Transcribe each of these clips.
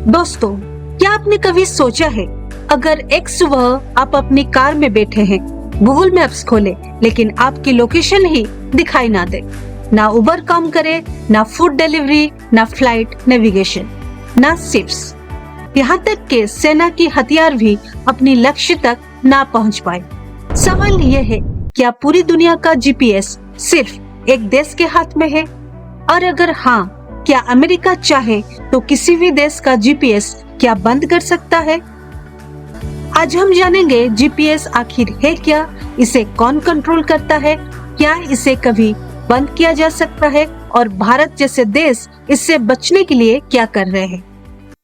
दोस्तों, क्या आपने कभी सोचा है अगर एक सुबह आप अपनी कार में बैठे हैं, गूगल मैप्स खोले लेकिन आपकी लोकेशन ही दिखाई ना दे, ना उबर काम करे, ना फूड डिलीवरी, ना फ्लाइट नेविगेशन, ना शिप्स, यहाँ तक के सेना की हथियार भी अपनी लक्ष्य तक ना पहुँच पाए। सवाल ये है, क्या पूरी दुनिया का जीपीएस सिर्फ एक देश के हाथ में है? और अगर हाँ, क्या अमेरिका चाहे तो किसी भी देश का जीपीएस क्या बंद कर सकता है? आज हम जानेंगे जीपीएस आखिर है क्या, इसे कौन कंट्रोल करता है, क्या इसे कभी बंद किया जा सकता है और भारत जैसे देश इससे बचने के लिए क्या कर रहे हैं।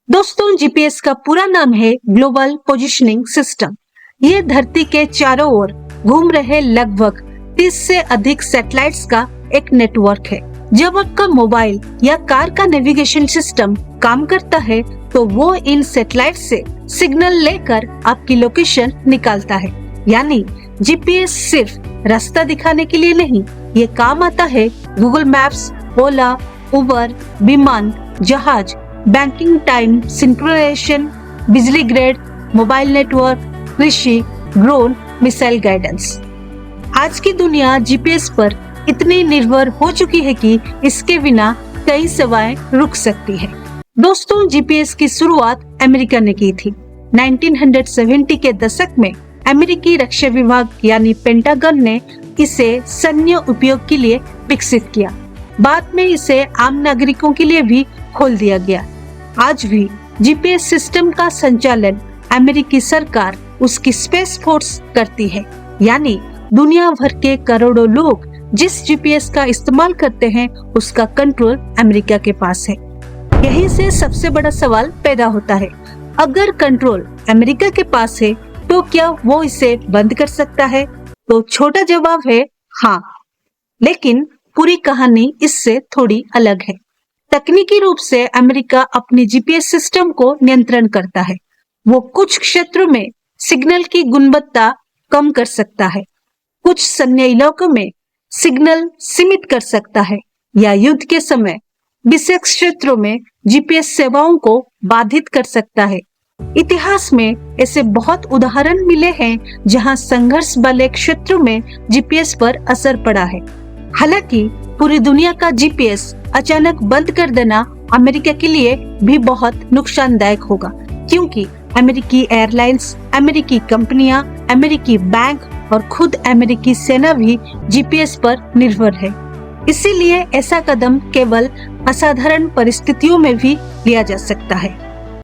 दोस्तों, जीपीएस का पूरा नाम है ग्लोबल पोजिशनिंग सिस्टम। ये धरती के चारों ओर घूम रहे लगभग 30 से अधिक सैटेलाइट्स का एक नेटवर्क है। जब आपका मोबाइल या कार का नेविगेशन सिस्टम काम करता है तो वो इन सैटेलाइट से सिग्नल लेकर आपकी लोकेशन निकालता है। यानी जीपीएस सिर्फ रास्ता दिखाने के लिए नहीं, ये काम आता है गूगल मैप्स, ओला, उबर, विमान, जहाज, बैंकिंग टाइम सिंक्रोनाइजेशन, बिजली ग्रिड, मोबाइल नेटवर्क, कृषि, ड्रोन, मिसाइल गाइडेंस। आज की दुनिया जीपीएस पर इतनी निर्भर हो चुकी है कि इसके बिना कई सेवाएं रुक सकती है। दोस्तों, जीपीएस की शुरुआत अमेरिका ने की थी। 1970 के दशक में अमेरिकी रक्षा विभाग यानी पेंटागन ने इसे सैन्य उपयोग के लिए विकसित किया। बाद में इसे आम नागरिकों के लिए भी खोल दिया गया। आज भी जीपीएस सिस्टम का संचालन अमेरिकी सरकार, उसकी स्पेस फोर्स करती है। यानी दुनिया भर के करोड़ों लोग जिस जीपीएस का इस्तेमाल करते हैं, उसका कंट्रोल अमेरिका के पास है। यहीं से सबसे बड़ा सवाल पैदा होता है, अगर कंट्रोल अमेरिका के पास है तो क्या वो इसे बंद कर सकता है? तो छोटा जवाब है हाँ, लेकिन पूरी कहानी इससे थोड़ी अलग है। तकनीकी रूप से अमेरिका अपनी जीपीएस सिस्टम को नियंत्रण करता है। वो कुछ क्षेत्रों में सिग्नल की गुणवत्ता कम कर सकता है, कुछ सैन्य इलाकों में सिग्नल सीमित कर सकता है, या युद्ध के समय विशेष क्षेत्रों में जीपीएस सेवाओं को बाधित कर सकता है। इतिहास में ऐसे बहुत उदाहरण मिले हैं जहां संघर्ष वाले क्षेत्रों में जीपीएस पर असर पड़ा है। हालांकि पूरी दुनिया का जीपीएस अचानक बंद कर देना अमेरिका के लिए भी बहुत नुकसानदायक होगा, क्योंकि अमेरिकी एयरलाइंस, अमेरिकी कंपनियां, अमेरिकी बैंक और खुद अमेरिकी सेना भी जीपीएस पर निर्भर है। इसीलिए ऐसा कदम केवल असाधारण परिस्थितियों में भी लिया जा सकता है।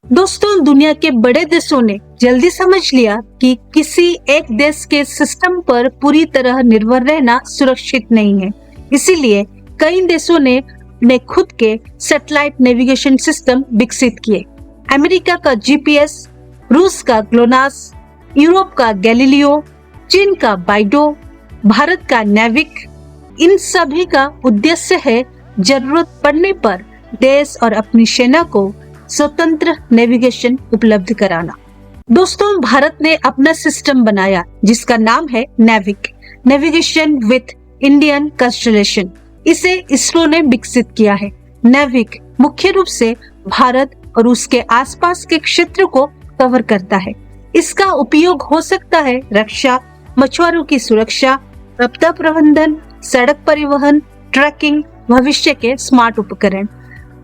दोस्तों, दुनिया के बड़े देशों ने जल्दी समझ लिया कि किसी एक देश के सिस्टम पर पूरी तरह निर्भर रहना सुरक्षित नहीं है। इसीलिए कई देशों ने अपने खुद के सैटेलाइट नेविगेशन सिस्टम विकसित किए। अमेरिका का जीपीएस, रूस का ग्लोनास, यूरोप का गैलीलियो, चीन का बाइडो, भारत का नेविक। इन सभी का उद्देश्य है जरूरत पड़ने पर देश और अपनी सेना को स्वतंत्र नेविगेशन उपलब्ध कराना। दोस्तों, भारत ने अपना सिस्टम बनाया जिसका नाम है NavIC, navigation with Indian constellation. इसे इसरो ने विकसित किया है। नेविक मुख्य रूप से भारत और उसके आसपास के क्षेत्र को कवर करता है। इसका उपयोग हो सकता है रक्षा, मछुआरों की सुरक्षा, आपदा प्रबंधन, सड़क परिवहन, ट्रैकिंग, भविष्य के स्मार्ट उपकरण।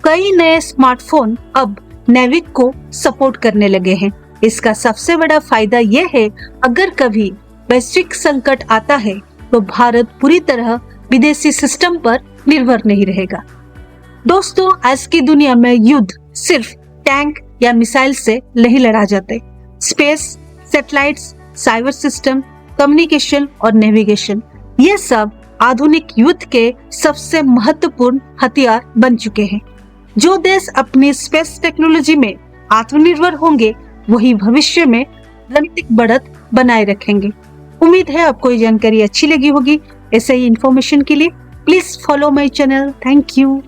कई नए स्मार्टफोन अब नेविक को सपोर्ट करने लगे हैं। इसका सबसे बड़ा फायदा यह है, अगर कभी वैश्विक संकट आता है तो भारत पूरी तरह विदेशी सिस्टम पर निर्भर नहीं रहेगा। दोस्तों, आज की दुनिया में युद्ध सिर्फ टैंक या मिसाइल से नहीं लड़ा जाते। Space, satellites, cyber system, communication और नेविगेशन, ये सब आधुनिक युद्ध के सबसे महत्वपूर्ण हथियार बन चुके हैं। जो देश अपनी स्पेस टेक्नोलॉजी में आत्मनिर्भर होंगे, वही भविष्य में रणनीतिक बढ़त बनाए रखेंगे। उम्मीद है आपको ये जानकारी अच्छी लगी होगी। ऐसे ही इंफॉर्मेशन के लिए please follow my channel. Thank you.